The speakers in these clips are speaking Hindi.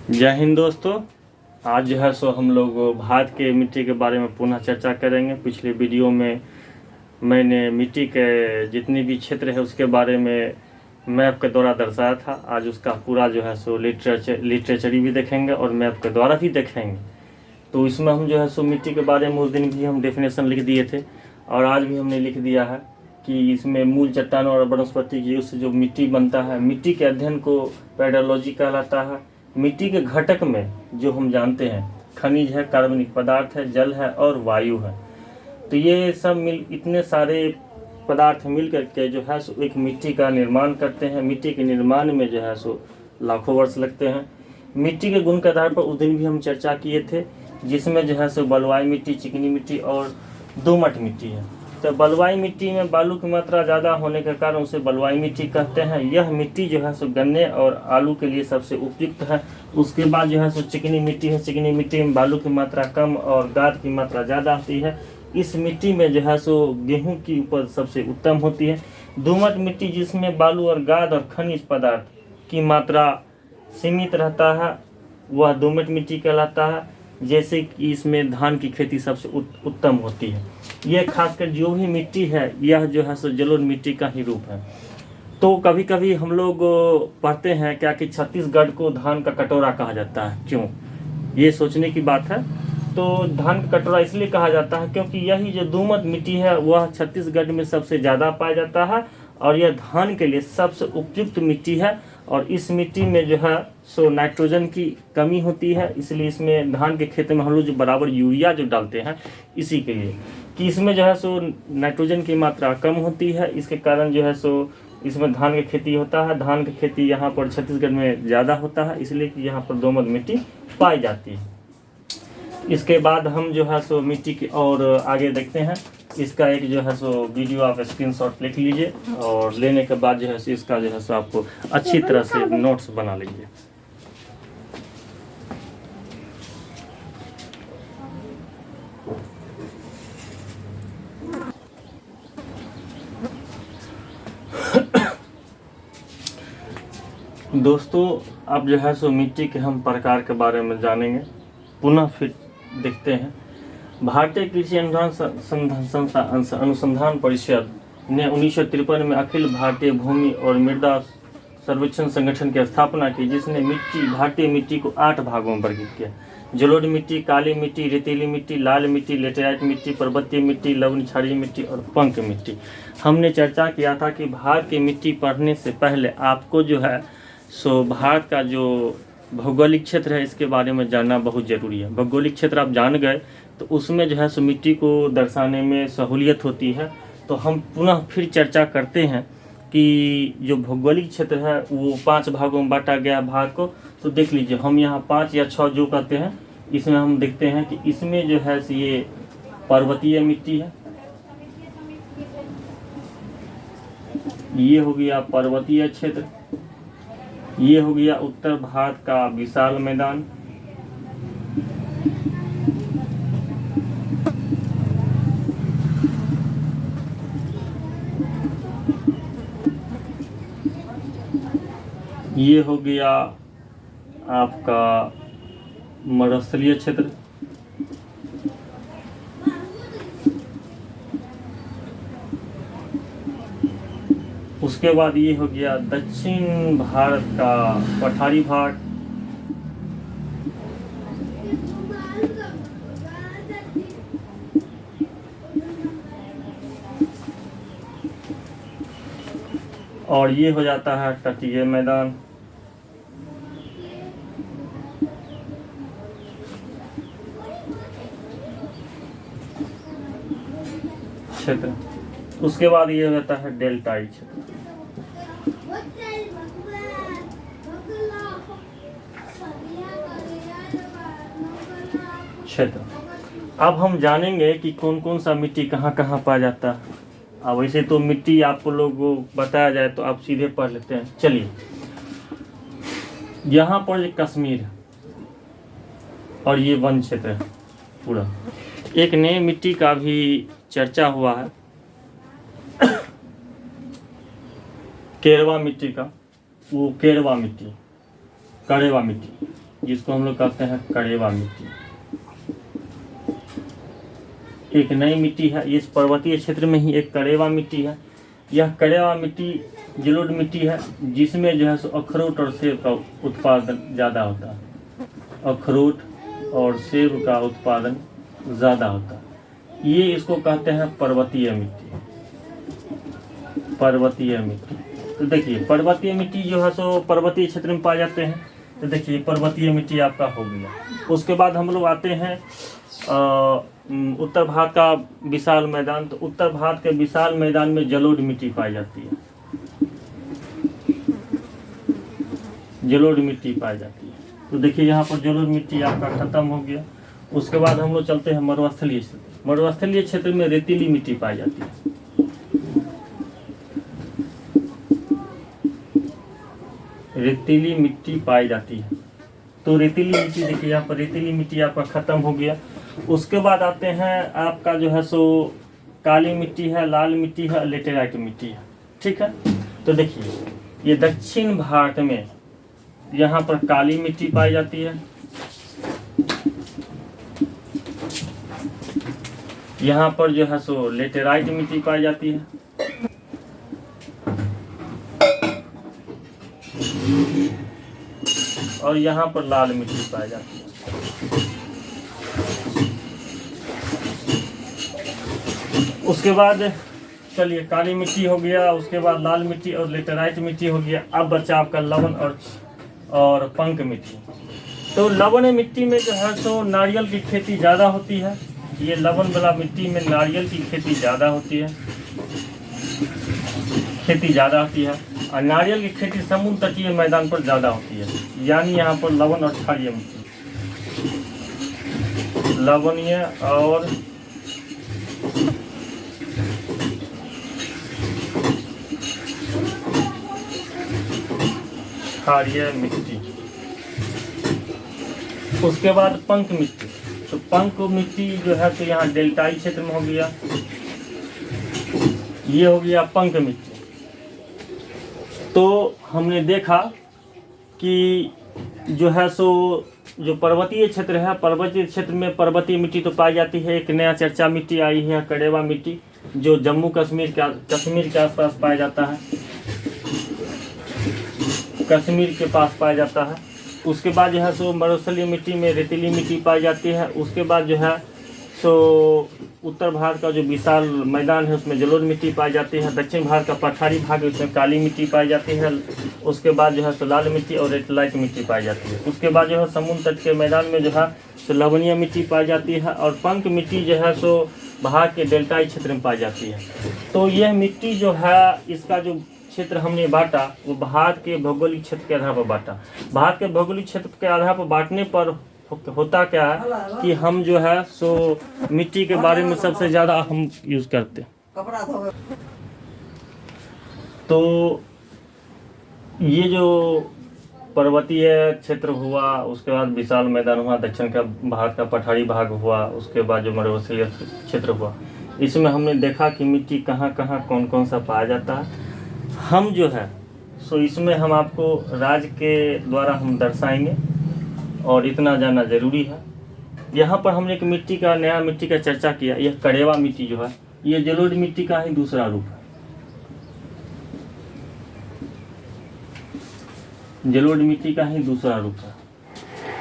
जय हिंद दोस्तों। आज जो है सो हम लोग भारत के मिट्टी के बारे में पुनः चर्चा करेंगे। पिछले वीडियो में मैंने मिट्टी के जितने भी क्षेत्र है उसके बारे में मैप के द्वारा दर्शाया था। आज उसका पूरा जो है सो लिटरेचरी भी देखेंगे और मैप के द्वारा भी देखेंगे। तो इसमें हम जो है सो मिट्टी के बारे में उस दिन भी हम डेफिनेशन लिख दिए थे और आज भी हमने लिख दिया है कि इसमें मूल चट्टानों और वनस्पति की उससे जो मिट्टी बनता है, मिट्टी के अध्ययन को पेडोलॉजी कहलाता है। मिट्टी के घटक में जो हम जानते हैं खनिज है, कार्बनिक पदार्थ है, जल है और वायु है। तो ये सब इतने सारे पदार्थ मिल करके जो है सो एक मिट्टी का निर्माण करते हैं। मिट्टी के निर्माण में जो है सो लाखों वर्ष लगते हैं। मिट्टी के गुण के आधार पर उस दिन भी हम चर्चा किए थे, जिसमें जो है सो बलुआई मिट्टी, चिकनी मिट्टी और दोमट मिट्टी है। तो बलुआई मिट्टी में बालू की मात्रा ज़्यादा होने के कारण उसे बलुआई मिट्टी कहते हैं। यह मिट्टी जो है सो गन्ने और आलू के लिए सबसे उपयुक्त है। उसके बाद जो है सो चिकनी मिट्टी है। चिकनी मिट्टी में बालू की मात्रा कम और गाद की मात्रा ज़्यादा होती है। इस मिट्टी में जो है सो गेहूँ की उपज सबसे उत्तम होती है। दोमट मिट्टी जिसमें बालू और गाद और खनिज पदार्थ की मात्रा सीमित रहता है, वह दोमट मिट्टी कहलाता है। जैसे कि इसमें धान की खेती सबसे उत्तम होती है। यह खासकर जो भी मिट्टी है यह जो है सो जलोढ़ मिट्टी का ही रूप है। तो कभी कभी हम लोग पढ़ते हैं क्या कि छत्तीसगढ़ को धान का कटोरा कहा जाता है। क्यों, ये सोचने की बात है। तो धान का कटोरा इसलिए कहा जाता है क्योंकि यही जो दोमट मिट्टी है वह छत्तीसगढ़ में सबसे ज़्यादा पाया जाता है और यह धान के लिए सबसे उपयुक्त मिट्टी है। और इस मिट्टी में जो है सो नाइट्रोजन की कमी होती है, इसलिए इसमें धान के खेत में हम लोग जो बराबर यूरिया जो डालते हैं इसी के लिए कि इसमें जो है सो नाइट्रोजन की मात्रा कम होती है। इसके कारण जो है सो इसमें धान की खेती होता है। धान की खेती यहाँ पर छत्तीसगढ़ में ज़्यादा होता है, इसलिए कि यहाँ पर दोमट मिट्टी पाई जाती है। इसके बाद हम जो है सो मिट्टी की और आगे देखते हैं। इसका एक जो है सो वीडियो आप स्क्रीनशॉट लिख लीजिए और लेने के बाद जो है सो इसका जो है सो आपको अच्छी तरह से नोट्स बना लीजिए। दोस्तों, अब जो है सो मिट्टी के हम प्रकार के बारे में जानेंगे। पुनः फिर देखते हैं। भारतीय कृषि अनुसंधान परिषद ने 1953 में अखिल भारतीय भूमि और मृदा सर्वेक्षण संगठन की स्थापना की, जिसने भारतीय मिट्टी को 8 भागों में वर्गीकृत किया। जलोढ़ मिट्टी, काली मिट्टी, रेतीली मिट्टी, लाल मिट्टी, लेटेराइट मिट्टी, पर्वतीय मिट्टी, लवण क्षारीय मिट्टी और पंख मिट्टी। हमने चर्चा किया था कि भारत की मिट्टी पढ़ने से पहले आपको जो है सो भारत का जो भौगोलिक क्षेत्र है इसके बारे में जानना बहुत ज़रूरी है। भौगोलिक क्षेत्र आप जान गए तो उसमें जो है सो मिट्टी को दर्शाने में सहूलियत होती है। तो हम पुनः फिर चर्चा करते हैं कि जो भौगोलिक क्षेत्र है वो 5 भागों में बांटा गया भारत को। तो देख लीजिए, हम यहाँ 5 या 6 जो कहते हैं इसमें हम देखते हैं कि इसमें जो है ये पर्वतीय मिट्टी है। ये हो गया पर्वतीय क्षेत्र। ये हो गया उत्तर भारत का विशाल मैदान। ये हो गया आपका मरुस्थलीय क्षेत्र। उसके बाद ये हो गया दक्षिण भारत का पठारी भाग। और ये हो जाता है तटीय मैदान। क्षेत्र। उसके बाद ये हो जाता है डेल्टाई क्षेत्र। अब हम जानेंगे कि कौन कौन सा मिट्टी कहाँ कहाँ पाया जाता है। अब वैसे तो मिट्टी आपको लोग बताया जाए तो आप सीधे पढ़ लेते हैं। चलिए, यहाँ पर कश्मीर है और ये वन क्षेत्र है पूरा। एक नई मिट्टी का भी चर्चा हुआ है, केरवा मिट्टी का। वो केरवा मिट्टी, करेवा मिट्टी। जिसको हम लोग कहते हैं कड़ेवा मिट्टी। एक नई मिट्टी है, इस पर्वतीय क्षेत्र में ही एक कड़ेवा मिट्टी है। यह कड़ेवा मिट्टी जलोढ़ मिट्टी है, जिसमें जो है सो अखरोट और सेब का उत्पादन ज़्यादा होता है। अखरोट और सेब का उत्पादन ज़्यादा होता है। ये इसको कहते हैं पर्वतीय मिट्टी। पर्वतीय मिट्टी, तो देखिए पर्वतीय मिट्टी जो है सो पर्वतीय क्षेत्र में पाए जाते हैं। तो देखिए पर्वतीय मिट्टी आपका हो गया। उसके बाद हम लोग आते हैं उत्तर भारत का विशाल मैदान। तो उत्तर भारत के विशाल मैदान में जलोढ़ मिट्टी पाई जाती है। जलोढ़ मिट्टी पाई जाती है। तो देखिए यहाँ पर जलोढ़ मिट्टी आपका खत्म हो गया। उसके बाद हम लोग चलते हैं मरुस्थलीय क्षेत्र। मरुस्थलीय क्षेत्र में रेतीली मिट्टी पाई जाती है। रेतीली मिट्टी पाई जाती है। तो रेतीली मिट्टी देखिए यहाँ पर रेतीली मिट्टी आपका खत्म हो गया। उसके बाद आते हैं आपका जो है सो काली मिट्टी है, लाल मिट्टी है, लेटेराइट मिट्टी है। ठीक है, तो देखिए ये दक्षिण भारत में यहाँ पर काली मिट्टी पाई जाती है। यहाँ पर जो है सो लेटेराइट मिट्टी पाई जाती है। और यहाँ पर लाल मिट्टी पाई जाती है। उसके बाद चलिए काली मिट्टी हो गया, उसके बाद लाल मिट्टी और लेटेराइट मिट्टी हो गया। अब बचा आपका लवण और पंक मिट्टी। तो लवण मिट्टी में जो है सो नारियल की खेती ज़्यादा होती है। ये लवण वाला मिट्टी में नारियल की खेती ज़्यादा होती है, और नारियल की खेती समुद्र तटीय मैदान पर ज़्यादा होती है। यानी यहाँ पर लवण और क्षारीय मिट्टी, लवणीय और क्षारीय मिट्टी। उसके बाद पंक मिट्टी। तो पंक मिट्टी जो है तो यहाँ डेल्टाई क्षेत्र में हो गया। ये हो गया पंक मिट्टी। तो हमने देखा कि जो है सो जो पर्वतीय क्षेत्र है, पर्वतीय क्षेत्र में पर्वतीय मिट्टी तो पाई जाती है। एक नया चर्चा मिट्टी आई है कड़ेवा मिट्टी, जो जम्मू कश्मीर के आसपास पाया जाता है, कश्मीर के पास पाया जाता है। उसके बाद जो है सो मरुस्थलीय मिट्टी में रेतीली मिट्टी पाई जाती है। उसके बाद जो है सो उत्तर भारत का जो विशाल मैदान है उसमें जलोढ़ मिट्टी पाई जाती है। दक्षिण भारत का पठारी भाग है उसमें काली मिट्टी पाई जाती है। उसके बाद जो है सो लाल मिट्टी और लेटेराइट मिट्टी पाई जाती है। उसके बाद जो है समुद्र तट के मैदान में जो है सो लवणीय मिट्टी पाई जाती है। और पंक मिट्टी जो है सो भारत के डेल्टाई क्षेत्र में पाई जाती है। तो यह मिट्टी जो है, इसका जो क्षेत्र हमने बांटा वो भारत के भौगोलिक क्षेत्र के आधार पर बांटा। भारत के भौगोलिक क्षेत्र के आधार पर बांटने पर होता क्या है कि हम जो है सो मिट्टी के बारे में सबसे ज़्यादा हम यूज़ करते हैं। तो ये जो पर्वतीय क्षेत्र हुआ, उसके बाद विशाल मैदान हुआ, दक्षिण का भारत का पठारी भाग हुआ, उसके बाद जो मरुस्थलीय क्षेत्र हुआ, इसमें हमने देखा कि मिट्टी कहाँ कहाँ कौन कौन सा पाया जाता है। हम जो है सो इसमें हम आपको राज्य के द्वारा हम दर्शाएंगे और इतना जानना ज़रूरी है। यहाँ पर हमने एक मिट्टी का नया मिट्टी का चर्चा किया। यह कड़ेवा मिट्टी जो है ये जलोढ़ मिट्टी का ही दूसरा रूप है। जलोढ़ मिट्टी का ही दूसरा रूप है।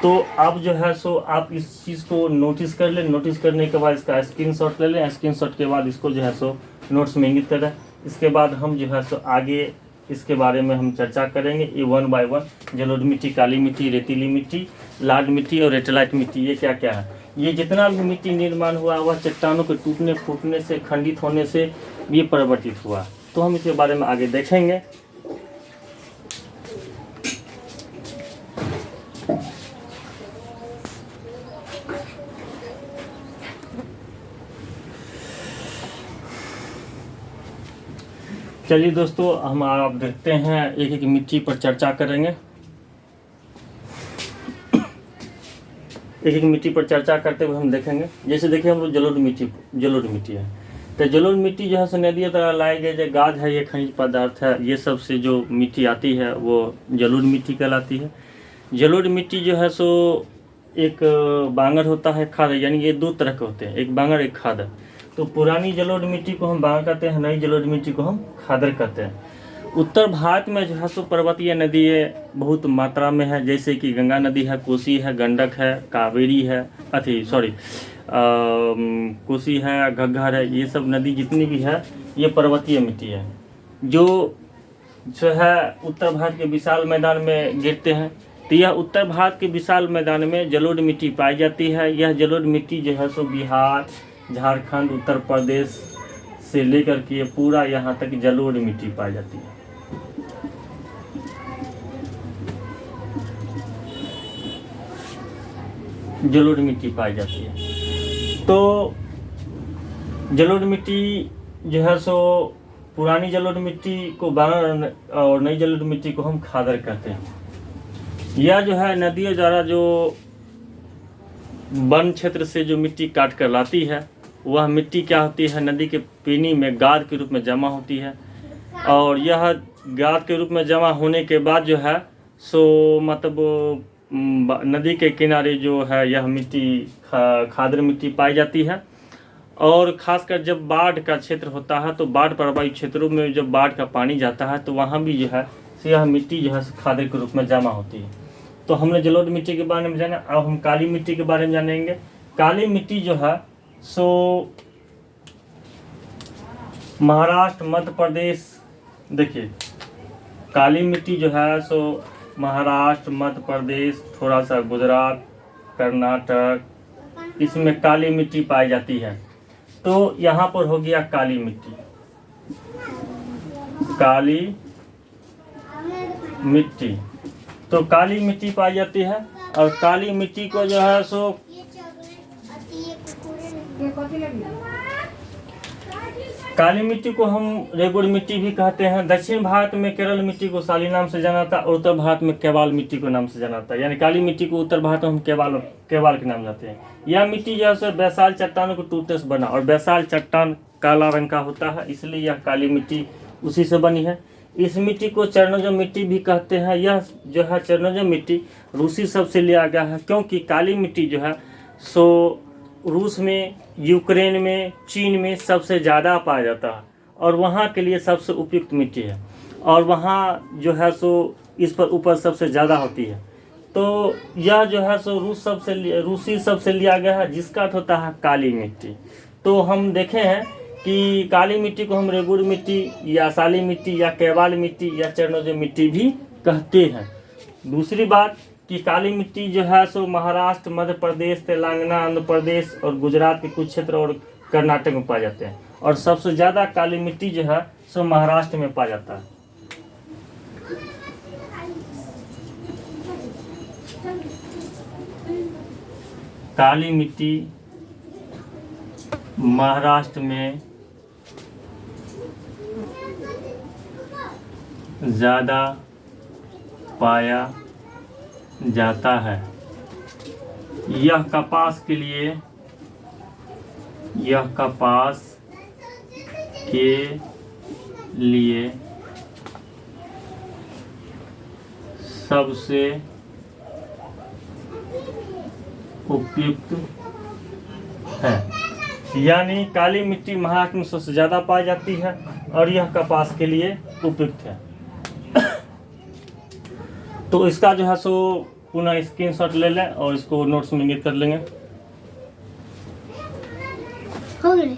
तो अब जो है सो आप इस चीज़ को नोटिस कर लें। नोटिस करने के बाद इसका स्क्रीनशॉट ले लें। स्क्रीनशॉट के बाद इसको जो है सो नोट्स में इंगित करें। इसके बाद हम जो है सो आगे इसके बारे में हम चर्चा करेंगे। ये 1 बाय 1 जलोढ़ मिट्टी, काली मिट्टी, रेतीली मिट्टी, लाल मिट्टी और लेटेराइट मिट्टी, ये क्या क्या है। ये जितना भी मिट्टी निर्माण हुआ वह चट्टानों के टूटने फूटने से, खंडित होने से ये परिवर्तित हुआ। तो हम इसके बारे में आगे देखेंगे। चलिए दोस्तों, हम आप देखते हैं एक एक मिट्टी पर चर्चा करेंगे। एक एक मिट्टी पर चर्चा करते हुए हम देखेंगे। जैसे देखिए हम लोग जलोढ़ मिट्टी है। तो जलोढ़ मिट्टी जो है सो नदियों द्वारा लाई गई जो गाद है, ये खनिज पदार्थ है, ये सब से जो मिट्टी आती है वो जलोढ़ मिट्टी कहलाती है। जलोढ़ मिट्टी जो है सो एक बांगर होता है खादर, यानी ये दो तरह के होते हैं, एक बांगर एक खादर। तो पुरानी जलोढ़ मिट्टी को हम बांगर कहते हैं, नई जलोढ़ मिट्टी को हम खादर कहते हैं। उत्तर भारत में जो है सो पर्वतीय नदी बहुत मात्रा में है, जैसे कि गंगा नदी है, कोसी है, गंडक है, कावेरी है, कोसी है, घग्घर है, ये सब नदी जितनी भी है ये पर्वतीय मिट्टी है, जो है उत्तर भारत के विशाल मैदान में गिरते हैं। तो यह उत्तर भारत के विशाल मैदान में जलोढ़ मिट्टी पाई जाती है। यह जलोढ़ मिट्टी जो है सो बिहार, झारखंड, उत्तर प्रदेश से लेकर के पूरा यहाँ तक जलोढ़ मिट्टी पाई जाती है। जलोढ़ मिट्टी पाई जाती है। तो जलोढ़ मिट्टी जो है सो पुरानी जलोढ़ मिट्टी को बांगर और नई जलोढ़ मिट्टी को हम खादर कहते हैं। यह जो है नदियों द्वारा जो वन क्षेत्र से जो मिट्टी काट कर लाती है, वह मिट्टी क्या होती है, नदी के पानी में गाद के रूप में जमा होती है। और यह गाद के रूप में जमा होने के बाद जो है सो मतलब नदी के किनारे जो है यह मिट्टी खादर मिट्टी पाई जाती है। और ख़ासकर जब बाढ़ का क्षेत्र होता है तो बाढ़ प्रभावित क्षेत्रों में जब बाढ़ का पानी जाता है तो वहाँ भी जो है यह मिट्टी जो है खादर के रूप में जमा होती है। तो हमने जलोढ़ मिट्टी के बारे में जाना, अब हम काली मिट्टी के बारे में जानेंगे। काली मिट्टी जो है सो महाराष्ट्र, मध्य प्रदेश, देखिए काली मिट्टी जो है सो महाराष्ट्र, मध्य प्रदेश, थोड़ा सा गुजरात, कर्नाटक, इसमें काली मिट्टी पाई जाती है। तो यहाँ पर हो गया काली मिट्टी, काली मिट्टी। तो काली मिट्टी पाई जाती है। और काली मिट्टी को जो है सो काली मिट्टी को हम रेगुड़ मिट्टी भी कहते हैं। दक्षिण भारत में केरल मिट्टी को साली नाम से जाना था और उत्तर भारत में केवाल मिट्टी को नाम से जाना था। यानी काली मिट्टी को उत्तर भारत में हम केवाल के नाम जाते हैं। यह मिट्टी जो है बैसाल चट्टानों को टूटने से बना, और बैसाल चट्टान काला रंग का होता है, इसलिए यह काली मिट्टी उसी से बनी है। इस मिट्टी को चरणोजम मिट्टी भी कहते हैं। यह जो है चरणोजम मिट्टी रूसी शब्द से लिया गया है, क्योंकि काली मिट्टी जो है सो रूस में, यूक्रेन में, चीन में सबसे ज़्यादा पाया जाता है और वहाँ के लिए सबसे उपयुक्त मिट्टी है। और वहाँ जो है सो इस पर उपज सबसे ज़्यादा होती है। तो यह जो है सो रूसी शब्द से लिया गया है, जिसका अर्थ होता है काली मिट्टी। तो हम देखे हैं कि काली मिट्टी को हम रेगुड़ मिट्टी या साली मिट्टी या केवाल मिट्टी या चरणोजम मिट्टी भी कहते हैं। दूसरी बात कि काली मिट्टी जो है सो महाराष्ट्र, मध्य प्रदेश, तेलंगाना, आंध्र प्रदेश और गुजरात के कुछ क्षेत्र और कर्नाटक में पाए जाते हैं। और सबसे ज़्यादा काली मिट्टी जो है सो महाराष्ट्र में पाया जाता है। काली मिट्टी महाराष्ट्र में ज़्यादा पाया जाता है। यह कपास के लिए सबसे उपयुक्त है। यानी काली मिट्टी महाराष्ट्र में सबसे ज़्यादा पाई जाती है और यह कपास के लिए उपयुक्त है। तो इसका जो है सो पुनः स्क्रीनशॉट ले लें और इसको नोट्स में इंगित कर लेंगे। हो गया।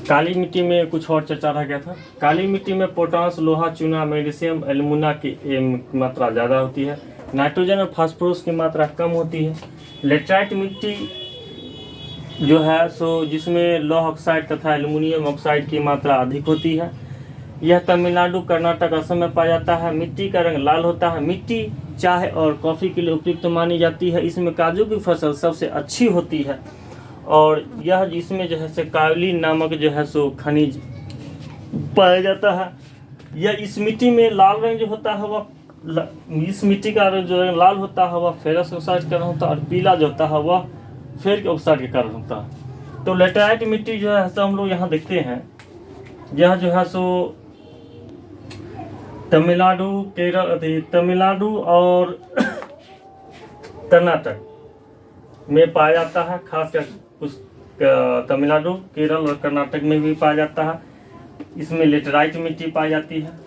काली मिट्टी में कुछ और चर्चा रह गया था। काली मिट्टी में पोटास, लोहा, चूना, मैग्नीशियम, एल्युमिना की मात्रा ज़्यादा होती है। नाइट्रोजन और फास्फोरस की मात्रा कम होती है। लेटराइट मिट्टी जो है सो जिसमें लौह ऑक्साइड तथा एल्युमिनियम ऑक्साइड की मात्रा अधिक होती है। यह तमिलनाडु, कर्नाटक, असम में पाया जाता है। मिट्टी का रंग लाल होता है। मिट्टी चाय और कॉफ़ी के लिए उपयुक्त मानी जाती है। इसमें काजू की फसल सबसे अच्छी होती है और यह इसमें जो है से कायोलिन नामक जो है सो खनिज पाया जाता है। यह इस मिट्टी में लाल रंग जो होता है वह इस मिट्टी का जो रंग लाल होता है वह फेरस ऑक्साइड का रंग होता है और पीला जो होता है वह फेरिक ऑक्साइड के कारण होता है। तो लेटेराइट मिट्टी जो है सो हम लोग यहाँ देखते हैं, यह जो है सो तमिलनाडु, केरल, तमिलनाडु और कर्नाटक में पाया जाता है। खासकर कुछ तमिलनाडु, केरल और कर्नाटक में भी पाया जाता है। इसमें लेटेराइट मिट्टी पाई जाती है।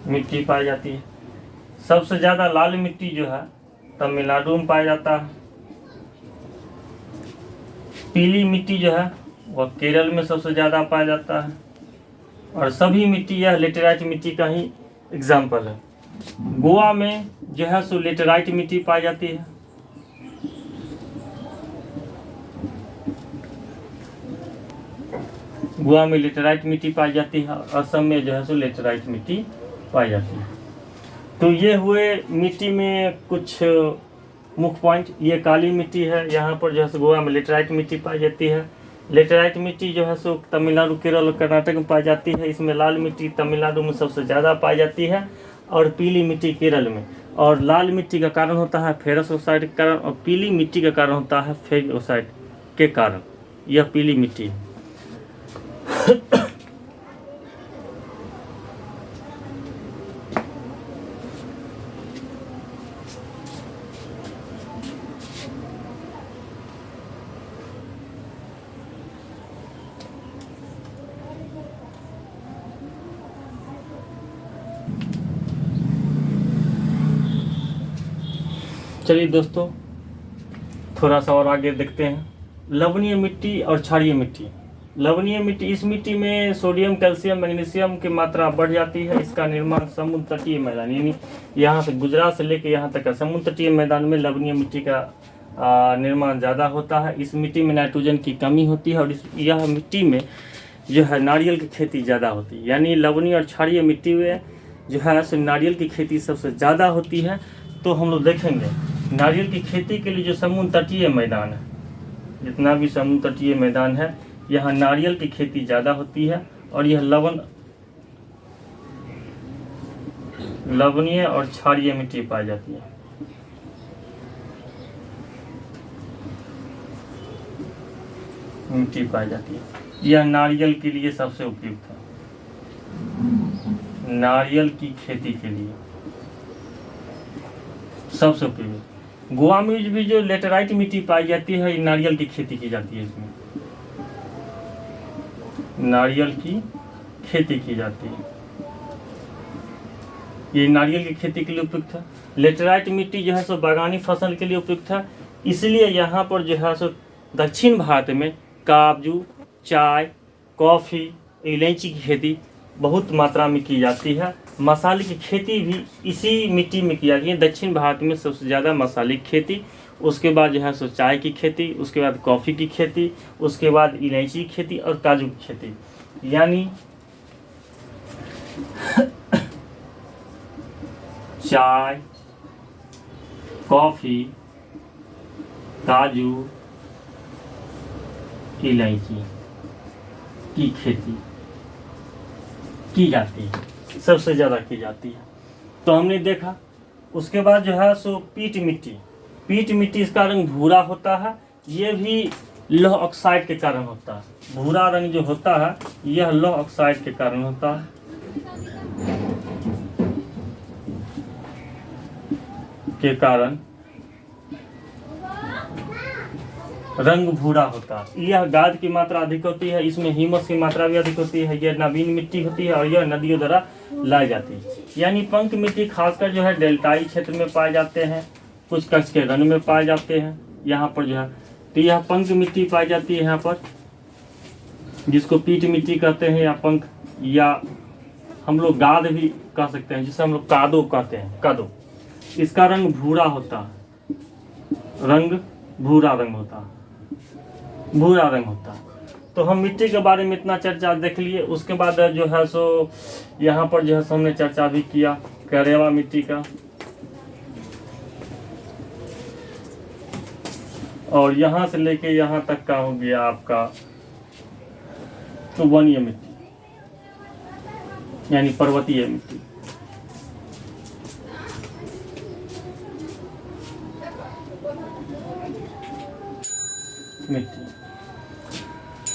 मिट्टी पाई जाती है। सबसे ज़्यादा लाल मिट्टी जो है तमिलनाडु में पाया जाता है। पीली मिट्टी जो है वह केरल में सबसे ज़्यादा पाया जाता है। और सभी मिट्टी यह लेटेराइट मिट्टी का ही एग्जाम्पल है। गोवा में जो है सो लेटेराइट मिट्टी पाई जाती है। गोवा में लेटेराइट मिट्टी पाई जाती है। असम में जो है सो लेटेराइट मिट्टी पाई जाती है। तो ये हुए मिट्टी में कुछ मुख्य पॉइंट। ये काली मिट्टी है, यहाँ पर जो है सो गोवा में लेटेराइट मिट्टी पाई जाती है। लेटेराइट मिट्टी जो है सो तमिलनाडु, केरल और कर्नाटक में पाई जाती है। इसमें लाल मिट्टी तमिलनाडु में सबसे ज़्यादा पाई जाती है और पीली मिट्टी केरल में। और लाल मिट्टी का कारण होता है फेरस ऑक्साइड के कारण, और पीली मिट्टी का कारण होता है फेरिक ऑक्साइड के कारण। यह पीली मिट्टी है। चलिए दोस्तों, थोड़ा सा और आगे देखते हैं। लवणीय मिट्टी और क्षारीय मिट्टी। लवणीय मिट्टी, इस मिट्टी में सोडियम, कैल्शियम, मैग्नीशियम की मात्रा बढ़ जाती है। इसका निर्माण समुद्र तटीय मैदान, यानी यहाँ से गुजरात से लेकर यहाँ तक का समुद्र तटीय मैदान में लवणीय मिट्टी का निर्माण ज़्यादा होता है। इस मिट्टी में नाइट्रोजन की कमी होती है और यह मिट्टी में जो है नारियल की खेती ज़्यादा होती है। यानी लवणीय और क्षारीय मिट्टी में जो है सो नारियल की खेती सबसे ज़्यादा होती है। तो हम लोग देखेंगे नारियल की खेती के लिए जो समुद्र तटीय मैदान है, जितना भी समुद्र तटीय मैदान है, यहाँ नारियल की खेती ज़्यादा होती है। और यह लवणीय और क्षारीय मिट्टी पाई जाती है। मिट्टी पाई जाती है। यह नारियल के लिए सबसे उपयुक्त है। नारियल की खेती के लिए सबसे उपयुक्त। गोवा में भी जो लेटेराइट मिट्टी पाई जाती है, नारियल की खेती की जाती है। इसमें नारियल की खेती की जाती है। ये नारियल की खेती के लिए उपयुक्त है। लेटेराइट मिट्टी जो है सो बागानी फसल के लिए उपयुक्त है। इसलिए यहाँ पर जो है सो दक्षिण भारत में काजू, चाय, कॉफ़ी, इलायची की खेती बहुत मात्रा में की जाती है। मसाले की खेती भी इसी मिट्टी में की जाती है। दक्षिण भारत में सबसे ज़्यादा मसाले की खेती, उसके बाद जो है सो चाय की खेती, उसके बाद कॉफ़ी की खेती, उसके बाद इलायची की खेती और काजू की खेती। यानी चाय, कॉफ़ी, काजू, इलायची की खेती की जाती है, सबसे ज़्यादा की जाती है। तो हमने देखा। उसके बाद जो है सो पीट मिट्टी। पीट मिट्टी, इसका रंग भूरा होता है। ये भी लौह ऑक्साइड के कारण होता है। भूरा रंग जो होता है यह लौह ऑक्साइड के कारण होता है। के कारण रंग भूरा होता है। यह गाद की मात्रा अधिक होती है। इसमें ह्यूमस की मात्रा भी अधिक होती है। यह नवीन मिट्टी होती है और यह नदियों द्वारा लाई जाती है। यानी पंख मिट्टी खासकर जो है डेल्टाई क्षेत्र में पाए जाते हैं। कुछ कच्छ के रन में पाए जाते हैं। यहाँ पर जो है तो यह पंख मिट्टी पाई जाती है यहाँ पर, जिसको पीट मिट्टी कहते हैं, या पंख, या हम लोग गाद भी कह सकते हैं, जिसे हम लोग कादो कहते हैं। कादो, इसका रंग भूरा होता है। रंग भूरा रंग होता है। भूरा रंग होता है। तो हम मिट्टी के बारे में इतना चर्चा देख लिए। उसके बाद जो है सो यहाँ पर जो है सो हमने चर्चा भी किया करेवा मिट्टी का। और यहाँ से लेके यहाँ तक का हो गया आपका वनीय मिट्टी, यानी पर्वतीय मिट्टी। मिट्टी।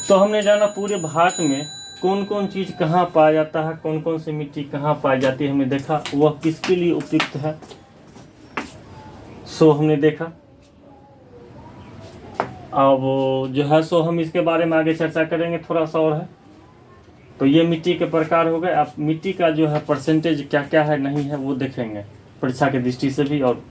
तो हमने जाना पूरे भारत में कौन कौन चीज़ कहाँ पाया जाता है, कौन कौन सी मिट्टी कहाँ पाई जाती है, हमने देखा वह किसके लिए उपयुक्त है, सो हमने देखा। अब जो है सो हम इसके बारे में आगे चर्चा करेंगे, थोड़ा सा और है। तो ये मिट्टी के प्रकार हो गए। आप मिट्टी का जो है परसेंटेज क्या क्या है नहीं है वो देखेंगे परीक्षा की दृष्टि से भी। और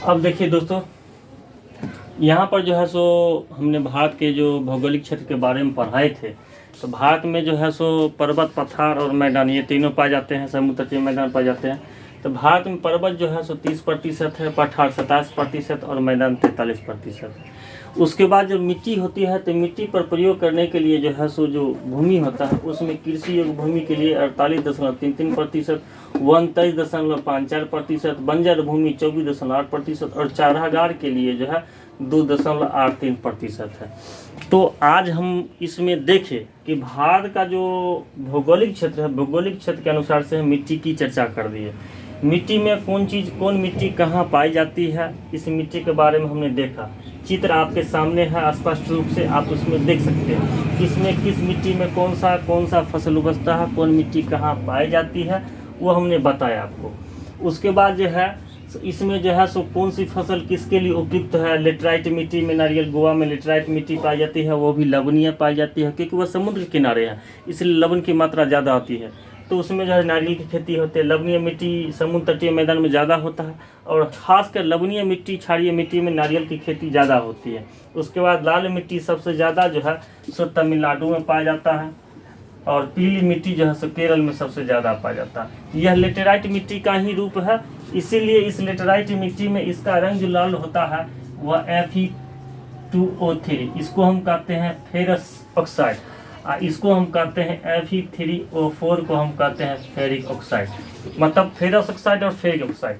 अब देखिए दोस्तों, यहाँ पर जो है सो हमने भारत के जो भौगोलिक क्षेत्र के बारे में पढ़ाए थे। तो भारत में जो है सो पर्वत, पठार और मैदान ये तीनों पाए जाते हैं, समुद्र तटीय मैदान पाए जाते हैं। तो भारत में पर्वत जो है सो 30% है, पठार 27% और मैदान 43% है। उसके बाद जब मिट्टी होती है तो मिट्टी पर प्रयोग करने के लिए जो है सो जो भूमि होता है उसमें कृषि योग्य भूमि के लिए 48.33%, वन 23.54%, बंजर भूमि 24.8% और चारागार के लिए जो है 2.83% है। तो आज हम इसमें देखें कि भारत का जो भौगोलिक क्षेत्र है, भौगोलिक क्षेत्र के अनुसार से हम मिट्टी की चर्चा कर दी है। मिट्टी में कौन मिट्टी कहाँ पाई जाती है, इस मिट्टी के बारे में हमने देखा। चित्र आपके सामने है, स्पष्ट रूप से आप उसमें देख सकते हैं किसमें किस मिट्टी में कौन सा फसल उगता है, कौन मिट्टी कहाँ पाई जाती है, वो हमने बताया आपको। उसके बाद जो है इसमें जो है सो कौन सी फसल किसके लिए उपयुक्त है। लेटराइट मिट्टी में नारियल गोवा में लेटराइट मिट्टी पाई जाती है, वो भी लवणीय पाई जाती है क्योंकि वह समुद्र के किनारे है, इसलिए लवण की मात्रा ज़्यादा आती है। तो उसमें जो है नारियल की खेती होती है। लवणीय मिट्टी समुद्र तटीय मैदान में ज़्यादा होता है और ख़ासकर लवणीय मिट्टी, क्षारीय मिट्टी में नारियल की खेती ज़्यादा होती है। उसके बाद लाल मिट्टी सबसे ज़्यादा जो है सो तमिलनाडु में पाया जाता है और पीली मिट्टी जो है सो केरल में सबसे ज़्यादा पाया जाता है। यह लेटेराइट मिट्टी का ही रूप है, इसीलिए इस लेटेराइट मिट्टी में इसका रंग जो लाल होता है वह Fe2O3, इसको हम कहते हैं फेरस ऑक्साइड, इसको हम कहते हैं Fe3O4 को हम कहते हैं फेरिक ऑक्साइड, मतलब फेरस ऑक्साइड और फेरिक ऑक्साइड।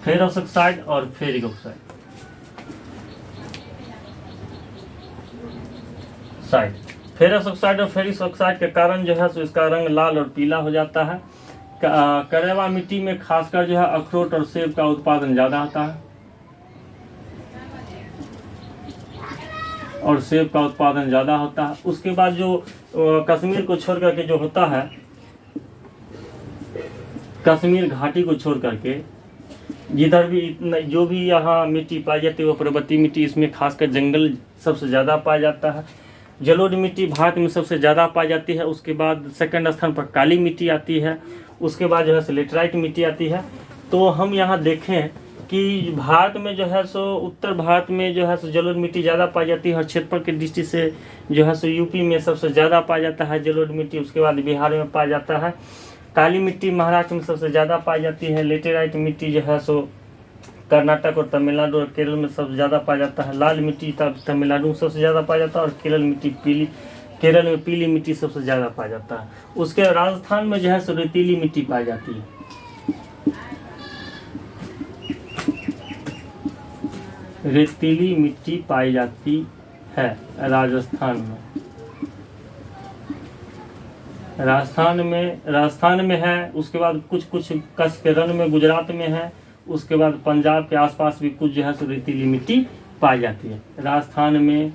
फेरस ऑक्साइड और फेरिक ऑक्साइड फेरस ऑक्साइड और फेरिक ऑक्साइड के कारण जो है सो इसका रंग लाल और पीला हो जाता है। करेवा मिट्टी में खासकर जो है अखरोट और सेब का उत्पादन ज़्यादा होता है उसके बाद जो कश्मीर को छोड़ करके जो होता है, कश्मीर घाटी को छोड़ करके जिधर भी जो भी यहाँ मिट्टी पाई जाती है वो पर्वतीय मिट्टी, इसमें खासकर जंगल सबसे ज़्यादा पाया जाता है। जलोढ़ मिट्टी भारत में सबसे ज़्यादा पाई जाती है। उसके बाद सेकंड स्थान पर काली मिट्टी आती है। उसके बाद जो है लेटराइट मिट्टी आती है। तो हम यहाँ देखें कि भारत में जो है सो उत्तर भारत में जो है सो जलोढ़ मिट्टी ज़्यादा पाई जाती है और क्षेत्रफल की दृष्टि से जो है सो यूपी में सबसे ज़्यादा पाया जाता है जलोढ़ मिट्टी। उसके बाद बिहार में पाया जाता है। काली मिट्टी महाराष्ट्र में सबसे ज़्यादा पाई जाती है। लेटेराइट मिट्टी जो है सो कर्नाटक और तमिलनाडु और केरल में सबसे ज़्यादा पाया जाता है। लाल मिट्टी तमिलनाडु में सबसे ज़्यादा पाया जाता है और केरल में पीली मिट्टी सबसे ज़्यादा पाया जाता है। उसके राजस्थान में जो है सो रेतीली मिट्टी पाई जाती है। रेतीली मिट्टी पाई जाती है राजस्थान में है। उसके बाद कुछ कच्छ के रण में गुजरात में है। उसके बाद पंजाब के आसपास भी कुछ जो है सो रेतीली मिट्टी पाई जाती है। राजस्थान में,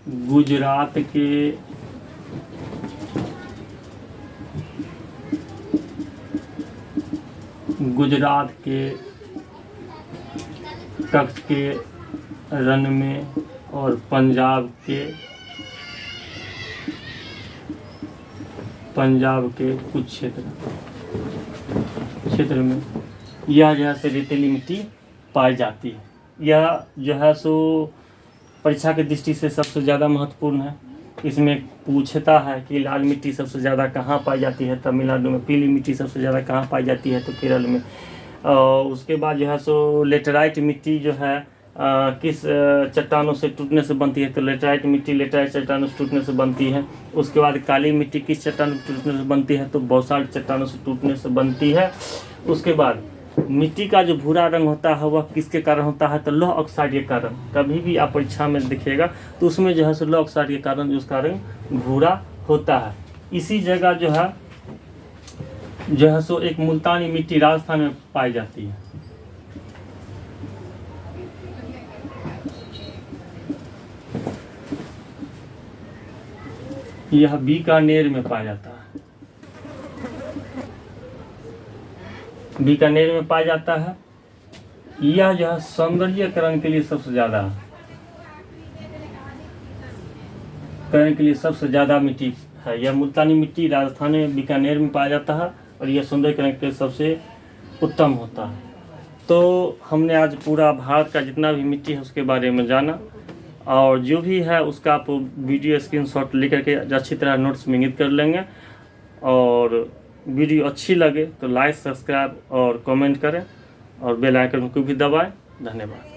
गुजरात के कच्छ के रण में और पंजाब के कुछ क्षेत्र में यह जो है सो रेतीली मिट्टी पाई जाती है। यह जो है सो परीक्षा की दृष्टि से सबसे ज़्यादा महत्वपूर्ण है। इसमें पूछता है कि लाल मिट्टी सबसे ज़्यादा कहाँ पाई जाती है, तमिलनाडु में। पीली मिट्टी सबसे ज़्यादा कहाँ पाई जाती है, तो केरल में। उसके बाद जो है सो लेटेराइट मिट्टी जो है किस चट्टानों से टूटने से बनती है, तो लेटेराइट मिट्टी लेटेराइट चट्टानों से टूटने से बनती है। उसके बाद काली मिट्टी किस चट्टानों से टूटने से बनती है, तो बौसाल्ट चट्टानों से टूटने से बनती है। उसके बाद मिट्टी का जो भूरा रंग होता है वह किसके कारण होता है, तो लौह ऑक्साइड के कारण। कभी भी आप परीक्षा में देखिएगा तो उसमें जो है सो लौह ऑक्साइड के कारण जो उसका रंग भूरा होता है। इसी जगह जो है सो एक मुल्तानी मिट्टी राजस्थान में पाई जाती है। यह बीकानेर में पाया जाता है, बीकानेर में पाया जाता है। यह जो है सौंदर्यकरण के लिए सबसे ज़्यादा मिट्टी है। यह मुल्तानी मिट्टी राजस्थान में बीकानेर में पाया जाता है और यह सौंदर्यकरण के लिए सबसे उत्तम होता है। तो हमने आज पूरा भारत का जितना भी मिट्टी है उसके बारे में जाना, और जो भी है उसका आप वीडियो स्क्रीनशॉट लेकर के अच्छी तरह नोट्स में इंगित कर लेंगे। और वीडियो अच्छी लगे तो लाइक, सब्सक्राइब और कमेंट करें और बेल आइकन को भी दबाएं। धन्यवाद।